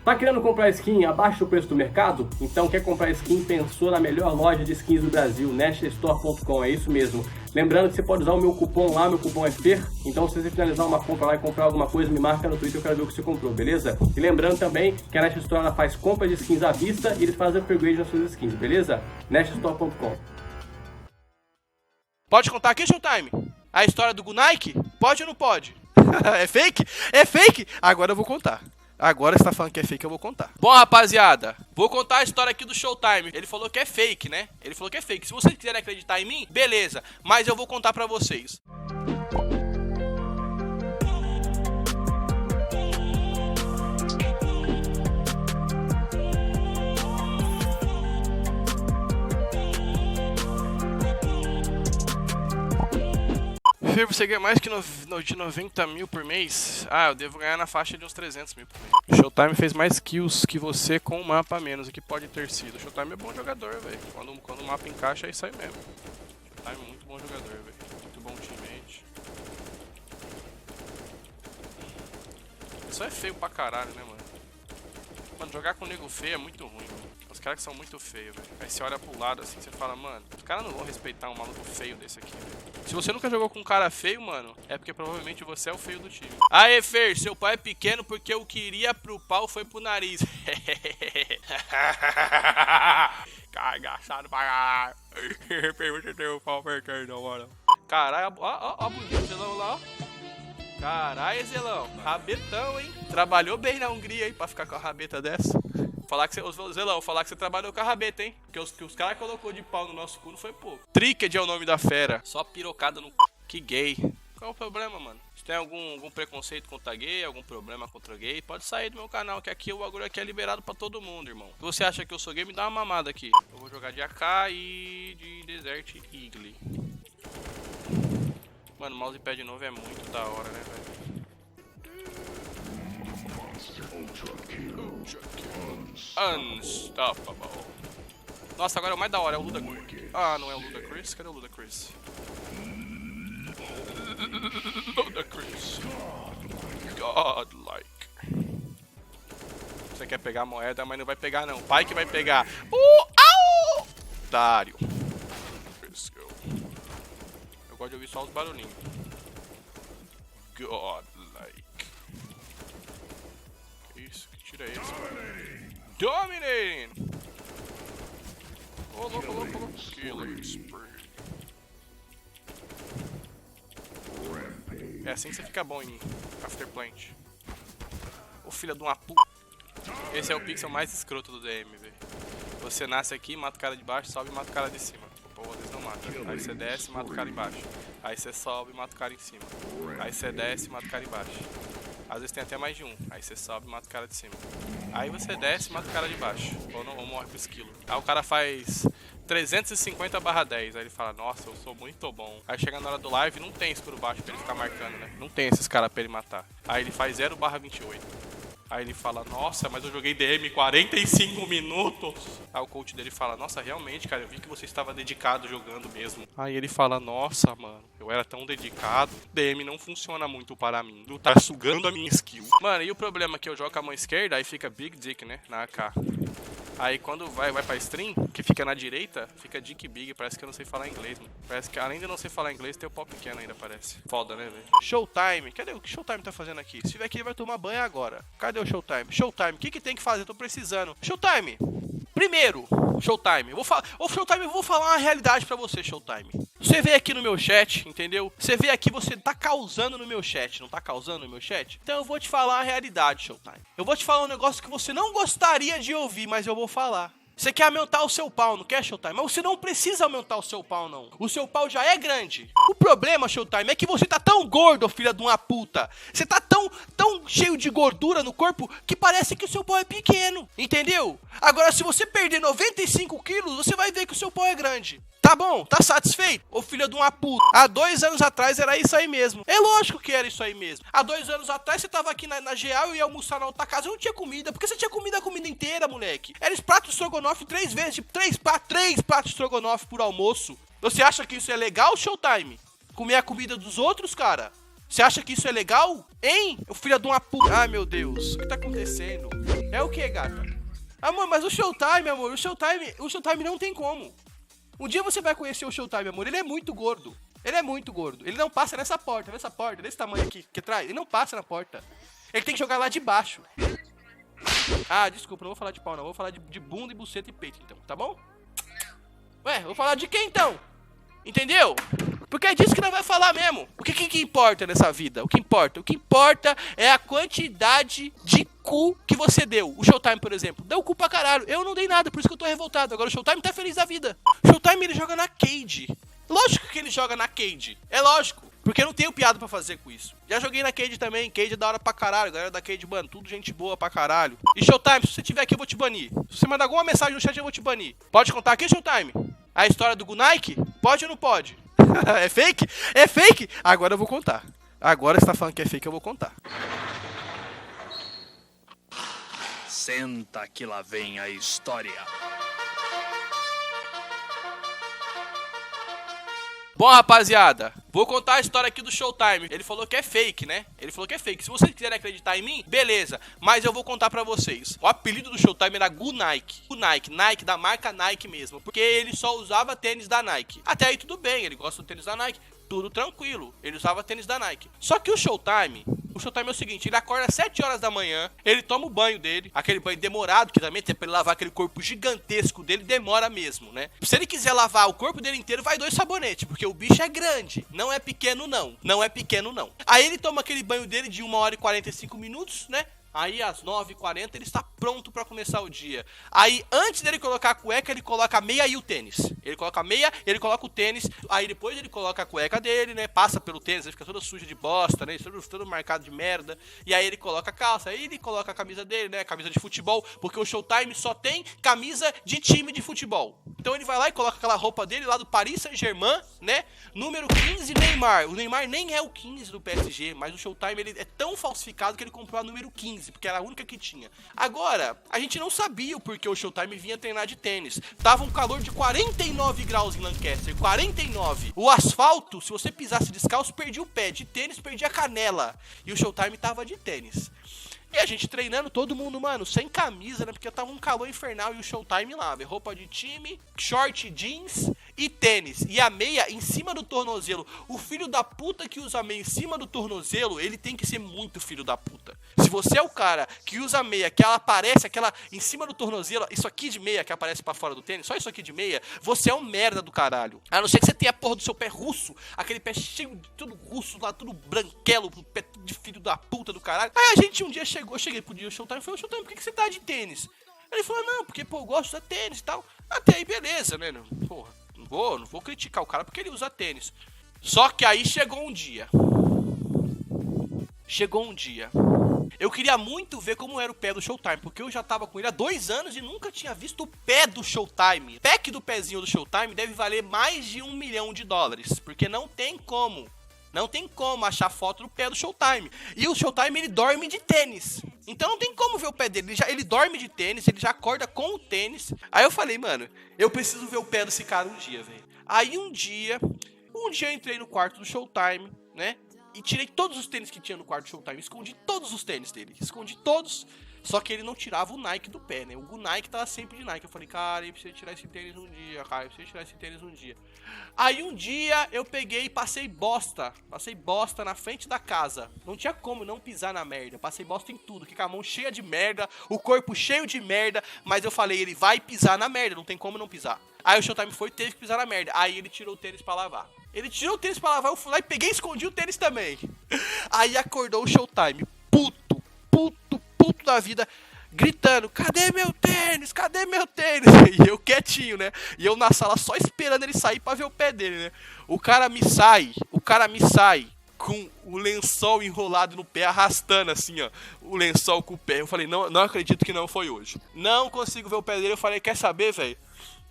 Tá querendo comprar skin abaixo do preço do mercado? Então quer comprar skin? Pensou na melhor loja de skins do Brasil, nashstore.com, é isso mesmo. Lembrando que você pode usar o meu cupom lá, meu cupom é FER, então se você finalizar uma compra lá e comprar alguma coisa, me marca no Twitter, eu quero ver o que você comprou, beleza? E lembrando também que a Nash Store ela faz compra de skins à vista e eles fazem upgrade nas suas skins, beleza? nashstore.com. Pode contar aqui, Showtime? A história do Gunike? Pode ou não pode? É fake? É fake? Agora eu vou contar. Agora você tá falando que é fake, eu vou contar. Bom, rapaziada, vou contar a história aqui do Showtime. Ele falou que é fake, né? Ele falou que é fake. Se vocês quiserem acreditar em mim, beleza. Mas eu vou contar pra vocês. Você ganha mais que de 90 mil por mês? Ah, eu devo ganhar na faixa de uns 300 mil por mês. O Showtime fez mais kills que você com um mapa a menos, o que pode ter sido. O Showtime é bom jogador, velho. Quando o mapa encaixa, aí sai mesmo. O Showtime é muito bom jogador, velho. Muito bom teammate. Isso é feio pra caralho, né, mano? Mano, jogar com nego feio é muito ruim, mano. Os caras que são muito feios, velho. Aí você olha pro lado assim, você fala, mano, os caras não vão respeitar um maluco feio desse aqui, velho. Se você nunca jogou com um cara feio, mano, é porque provavelmente você é o feio do time. Aê, Fer, seu pai é pequeno porque eu queria pro pau, foi pro nariz. Cara, engraçado pra caralho. Pergunta se o pau pequeno, mano. Caralho, ó, bonito, Zelão lá, ó. Caralho, Zelão, rabetão, hein? Trabalhou bem na Hungria, hein, pra ficar com a rabeta dessa. Zelão, falar que você trabalhou com a rabeta, hein? Porque os caras colocou de pau no nosso cu não foi pouco. Tricked é o nome da fera. Só pirocada no cu. Que gay. Qual é o problema, mano? Se tem algum preconceito contra gay, algum problema contra gay, pode sair do meu canal, que aqui o bagulho aqui é liberado pra todo mundo, irmão. Se você acha que eu sou gay, me dá uma mamada aqui. Eu vou jogar de AK e de Desert Eagle. Mano, o mousepad novo é muito da hora, né, velho? Unstoppable. Nossa, agora é o mais da hora, é o Ludacris. Ah, não é o Ludacris? Cadê o Ludacris? Ludacris. Godlike. Você quer pegar a moeda, mas não vai pegar não. O pai que vai pegar. Au! Dário. Let's go. Eu gosto de ouvir só os barulhinhos. Godlike. Que isso? Que tiro é esse, mano? Dominating! Ô, louco. Killing spree. É assim que você fica bom em Afterplant. Ô, filha de uma puta. Esse é o pixel mais escroto do DM, velho. Você nasce aqui, mata o cara de baixo, sobe e mata o cara de cima. Pô, às vezes não mata. Aí você desce e mata o cara embaixo. Aí você sobe e mata o cara em cima. Aí você desce e mata o cara embaixo. Às vezes tem até mais de um. Aí você sobe e mata o cara de cima. Aí você desce e mata o cara de baixo. Ou morre pro esquilo. Aí o cara faz 350/10. Aí ele fala, nossa, eu sou muito bom. Aí chega na hora do live, não tem escuro baixo pra ele ficar marcando, né? Não tem esses caras pra ele matar. Aí ele faz 0/28. Aí ele fala, nossa, mas eu joguei DM 45 minutos. Aí o coach dele fala, nossa, realmente, cara, eu vi que você estava dedicado jogando mesmo. Aí ele fala, nossa, mano, eu era tão dedicado. DM não funciona muito para mim. Tu tá sugando a minha skill. Mano, e o problema é que eu jogo com a mão esquerda, aí fica Big Dick, né, na AK. Aí quando vai pra stream, que fica na direita, fica Dick Big, parece que eu não sei falar inglês, mano. Parece que além de eu não sei falar inglês, tem o pau pequeno ainda, parece. Foda, né, velho? Showtime, cadê o que Showtime tá fazendo aqui? Se tiver aqui, ele vai tomar banho agora. Cadê o Showtime? Showtime, o que tem que fazer? Eu tô precisando. Showtime, primeiro, Showtime, eu vou falar uma realidade pra você, Showtime. Você veio aqui no meu chat, entendeu? Você veio aqui, você tá causando no meu chat, não tá causando no meu chat? Então eu vou te falar a realidade, Showtime. Eu vou te falar um negócio que você não gostaria de ouvir, mas eu vou falar. Você quer aumentar o seu pau, não quer, Showtime? Mas você não precisa aumentar o seu pau, não. O seu pau já é grande. O problema, Showtime, é que você tá tão gordo, filha de uma puta. Você tá tão cheio de gordura no corpo que parece que o seu pau é pequeno, entendeu? Agora, se você perder 95 quilos, você vai ver que o seu pau é grande. Tá bom? Tá satisfeito? Ô filho de uma puta. Há 2 anos atrás era isso aí mesmo. É lógico que era isso aí mesmo. Há 2 anos atrás você tava aqui na GA, eu ia almoçar na outra casa, eu não tinha comida. Porque você tinha comida a comida inteira, moleque. Era prato de estrogonofe 3 vezes, tipo 3 pratos de estrogonofe por almoço. Você acha que isso é legal, Showtime? Comer a comida dos outros, cara? Você acha que isso é legal? Hein? O filho de uma puta. Ai, meu Deus. O que tá acontecendo? É o que, gata? Amor, mas o Showtime, amor. O Showtime não tem como. Um dia você vai conhecer o Showtime, amor. Ele é muito gordo. Ele é muito gordo. Ele não passa nessa porta, desse tamanho aqui, que atrás. Ele não passa na porta. Ele tem que jogar lá de baixo. Ah, desculpa, não vou falar de pau, não. Vou falar de bunda e buceta e peito, então, tá bom? Ué, vou falar de quem, então? Entendeu? Porque é disso que nós vai falar mesmo. O que importa nessa vida? O que importa é a quantidade de cu que você deu. O Showtime, por exemplo, deu cu pra caralho. Eu não dei nada, por isso que eu tô revoltado. Agora o Showtime tá feliz da vida. O Showtime, ele joga na Cade. Lógico que ele joga na Cade. É lógico. Porque eu não tenho piada pra fazer com isso. Já joguei na Cade também. Cade é da hora pra caralho. Galera da Cade, mano, tudo gente boa pra caralho. E Showtime, se você tiver aqui, eu vou te banir. Se você mandar alguma mensagem no chat, eu vou te banir. Pode contar aqui, Showtime? A história do Gunike? Pode ou não pode? É fake? É fake? Agora eu vou contar. Agora você tá falando que é fake, eu vou contar. Senta que lá vem a história. Bom, rapaziada, vou contar a história aqui do Showtime. Ele falou que é fake, né? Ele falou que é fake. Se vocês quiserem acreditar em mim, beleza. Mas eu vou contar pra vocês. O apelido do Showtime era Gunike. Nike da marca Nike mesmo. Porque ele só usava tênis da Nike. Até aí tudo bem, ele gosta do tênis da Nike. Tudo tranquilo. Ele usava tênis da Nike. Só que o Showtime é o seguinte, ele acorda às 7 horas da manhã, ele toma o banho dele, aquele banho demorado, que também tem pra ele lavar aquele corpo gigantesco dele, demora mesmo, né? Se ele quiser lavar o corpo dele inteiro, vai 2 sabonetes, porque o bicho é grande, não é pequeno não, não é pequeno não. Aí ele toma aquele banho dele de 1 hora e 45 minutos, né? Aí às 9h40 ele está pronto pra começar o dia. Aí antes dele colocar a cueca, ele coloca a meia e o tênis. Ele coloca a meia, ele coloca o tênis. Aí depois ele coloca a cueca dele, né? Passa pelo tênis, ele fica toda suja de bosta, né? Todo marcado de merda. E aí ele coloca a calça, aí ele coloca a camisa dele, né? Camisa de futebol, porque o Showtime só tem camisa de time de futebol. Então ele vai lá e coloca aquela roupa dele lá do Paris Saint-Germain, né? Número 15, Neymar. O Neymar nem é o 15 do PSG, mas o Showtime ele é tão falsificado que ele comprou a número 15. Porque era a única que tinha. Agora, a gente não sabia o porquê o Showtime vinha treinar de tênis. Tava um calor de 49 graus em Lancaster. 49. O asfalto, se você pisasse descalço, perdia o pé. De tênis, perdia a canela. E o Showtime tava de tênis. E a gente treinando, todo mundo, mano, sem camisa, né? Porque tava um calor infernal e o Showtime lá, velho. Roupa de time, short jeans e tênis. E a meia em cima do tornozelo. O filho da puta que usa a meia em cima do tornozelo, ele tem que ser muito filho da puta. Se você é o cara que usa a meia, que ela aparece, aquela em cima do tornozelo, isso aqui de meia que aparece pra fora do tênis, só isso aqui de meia, você é um merda do caralho. A não ser que você tenha a porra do seu pé russo, aquele pé cheio de tudo russo lá, tudo branquelo, pé de filho da puta do caralho. Aí a gente um dia eu cheguei pro dia do Showtime e falei, Showtime, por que você tá de tênis? Ele falou, não, porque, pô, eu gosto de tênis e tal. Até aí, beleza, né? Porra, não vou criticar o cara porque ele usa tênis. Só que aí chegou um dia. Eu queria muito ver como era o pé do Showtime, porque eu já tava com ele há 2 anos e nunca tinha visto o pé do Showtime. O pack do pezinho do Showtime deve valer mais de $1 milhão, porque não tem como. Não tem como achar foto do pé do Showtime. E o Showtime, ele dorme de tênis. Então não tem como ver o pé dele. Ele dorme de tênis, ele já acorda com o tênis. Aí eu falei, mano, eu preciso ver o pé desse cara um dia, velho. Aí um dia eu entrei no quarto do Showtime, né? E tirei todos os tênis que tinha no quarto do Showtime. Escondi todos os tênis dele. Escondi todos. Só que ele não tirava o Nike do pé, né? O Nike tava sempre de Nike. Eu falei, cara, eu preciso tirar esse tênis um dia, cara. Eu preciso tirar esse tênis um dia. Aí um dia eu peguei e passei bosta. Passei bosta na frente da casa. Não tinha como não pisar na merda. Passei bosta em tudo. Fiquei com a mão cheia de merda. O corpo cheio de merda. Mas eu falei, ele vai pisar na merda. Não tem como não pisar. Aí o Showtime foi e teve que pisar na merda. Aí ele tirou o tênis pra lavar. Ele tirou o tênis pra lavar. Eu fui lá e peguei e escondi o tênis também. Aí acordou o Showtime. Puto da vida, gritando, cadê meu tênis? Cadê meu tênis? E eu quietinho, né? E eu na sala só esperando ele sair pra ver o pé dele, né? O cara me sai com o lençol enrolado no pé, arrastando assim, ó, o lençol com o pé. Eu falei, não acredito que não foi hoje. Não consigo ver o pé dele. Eu falei, quer saber, velho?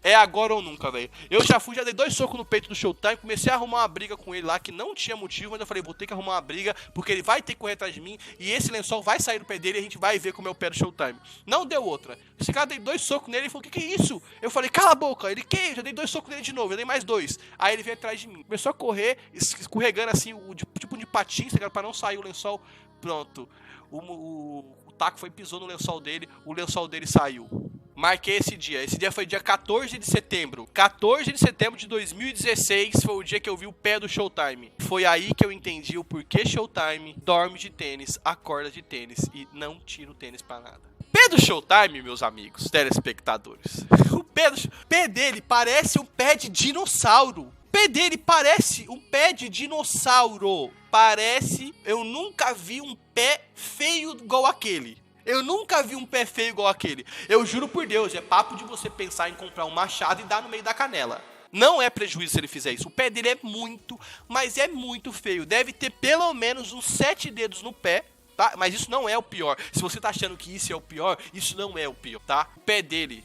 É agora ou nunca, velho. Eu já dei 2 socos no peito do Showtime, comecei a arrumar uma briga com ele lá, que não tinha motivo, mas eu falei, vou ter que arrumar uma briga, porque ele vai ter que correr atrás de mim, e esse lençol vai sair do pé dele e a gente vai ver como é o pé do Showtime. Não deu outra. Esse cara dei 2 socos nele e falou, que é isso? Eu falei, cala a boca. Ele, que? Já dei 2 socos nele de novo, eu dei mais 2. Aí ele veio atrás de mim. Começou a correr, escorregando assim, tipo de patins, pra não sair o lençol. Pronto. O taco foi, pisou no lençol dele, o lençol dele saiu. Marquei esse dia. Esse dia foi dia 14 de setembro. 14 de setembro de 2016 foi o dia que eu vi o pé do Showtime. Foi aí que eu entendi o porquê Showtime dorme de tênis, acorda de tênis e não tira o tênis pra nada. Pé do Showtime, meus amigos, telespectadores. O pé dele parece um pé de dinossauro. O pé dele parece um pé de dinossauro. Parece... Eu nunca vi um pé feio igual aquele. Eu nunca vi um pé feio igual aquele. Eu juro por Deus, é papo de você pensar em comprar um machado e dar no meio da canela. Não é prejuízo se ele fizer isso. O pé dele é muito, mas é muito feio. Deve ter pelo menos uns 7 dedos no pé, tá? Mas isso não é o pior. Se você tá achando que isso é o pior, isso não é o pior, tá? O pé dele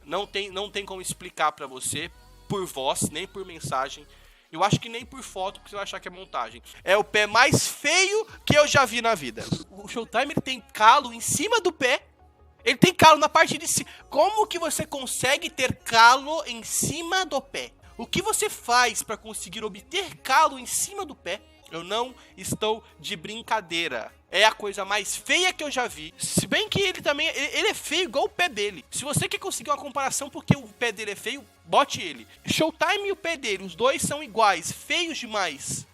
não tem como explicar pra você por voz, nem por mensagem. Eu acho que nem por foto, porque você vai achar que é montagem. É o pé mais feio que eu já vi na vida. O Showtime, ele tem calo em cima do pé. Ele tem calo na parte de cima. Como que você consegue ter calo em cima do pé? O que você faz para conseguir obter calo em cima do pé? Eu não estou de brincadeira. É a coisa mais feia que eu já vi. Se bem que ele também... Ele é feio igual o pé dele. Se você quer conseguir uma comparação porque o pé dele é feio, bote ele. Showtime e o pé dele, os dois são iguais. Feios demais.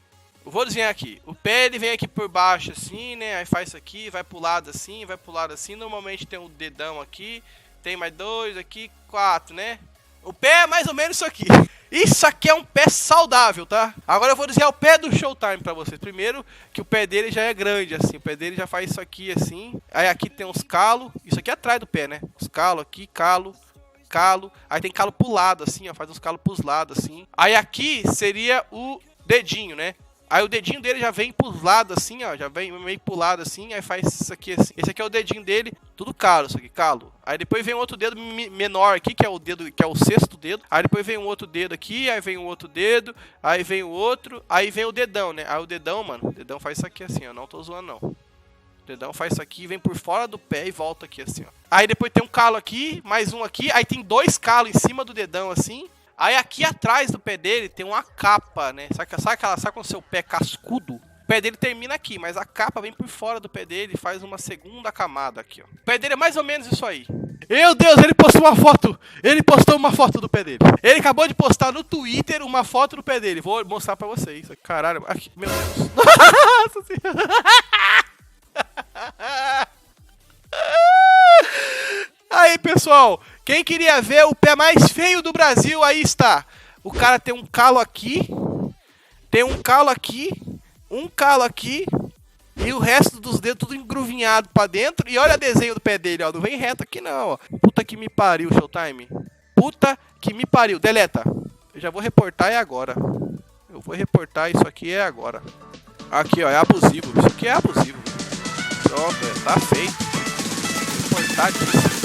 Eu vou desenhar aqui. O pé, ele vem aqui por baixo assim, né? Aí faz isso aqui, vai pro lado assim, vai pro lado assim. Normalmente tem um dedão aqui. Tem mais 2 aqui, 4, né? O pé é mais ou menos isso aqui. Isso aqui é um pé saudável, tá? Agora eu vou desenhar o pé do Showtime pra vocês. Primeiro, que o pé dele já é grande, assim. O pé dele já faz isso aqui, assim. Aí aqui tem uns calos. Isso aqui é atrás do pé, né? Os calos aqui, calo. Aí tem calo pro lado, assim, ó. Faz uns calos pros lados, assim. Aí aqui seria o dedinho, né? Aí o dedinho dele já vem pros lados, assim, ó. Já vem meio pro lado, assim. Aí faz isso aqui, assim. Esse aqui é o dedinho dele. Tudo calo, isso aqui, calo. Aí depois vem outro dedo menor aqui, que é o dedo, que é o 6º dedo. Aí depois vem um outro dedo aqui, aí vem um outro dedo. Aí vem o outro. Aí vem o dedão, né? Aí o dedão, mano, o dedão faz isso aqui assim, ó. Não tô zoando, não. O dedão faz isso aqui, vem por fora do pé e volta aqui, assim, ó. Aí depois tem um calo aqui, mais um aqui. Aí tem 2 calos em cima do dedão, assim. Aí aqui atrás do pé dele tem uma capa, né? Sabe quando o seu pé é cascudo? O pé dele termina aqui, mas a capa vem por fora do pé dele e faz uma segunda camada aqui, ó. O pé dele é mais ou menos isso aí. Meu Deus, ele postou uma foto. Ele postou uma foto do pé dele. Ele acabou de postar no Twitter uma foto do pé dele. Vou mostrar pra vocês. Caralho, aqui, meu Deus. Nossa senhora. Aí, pessoal, quem queria ver o pé mais feio do Brasil, aí está. O cara tem um calo aqui, tem um calo aqui, um calo aqui, e o resto dos dedos tudo engruvinhado pra dentro. E olha o desenho do pé dele, ó, não vem reto aqui não, ó. Puta que me pariu, Showtime. Puta que me pariu. Deleta. Eu já vou reportar, é agora. Eu vou reportar, isso aqui é agora. Aqui, ó, é abusivo. Isso aqui é abusivo. Pronto, tá feito. Reportar disso.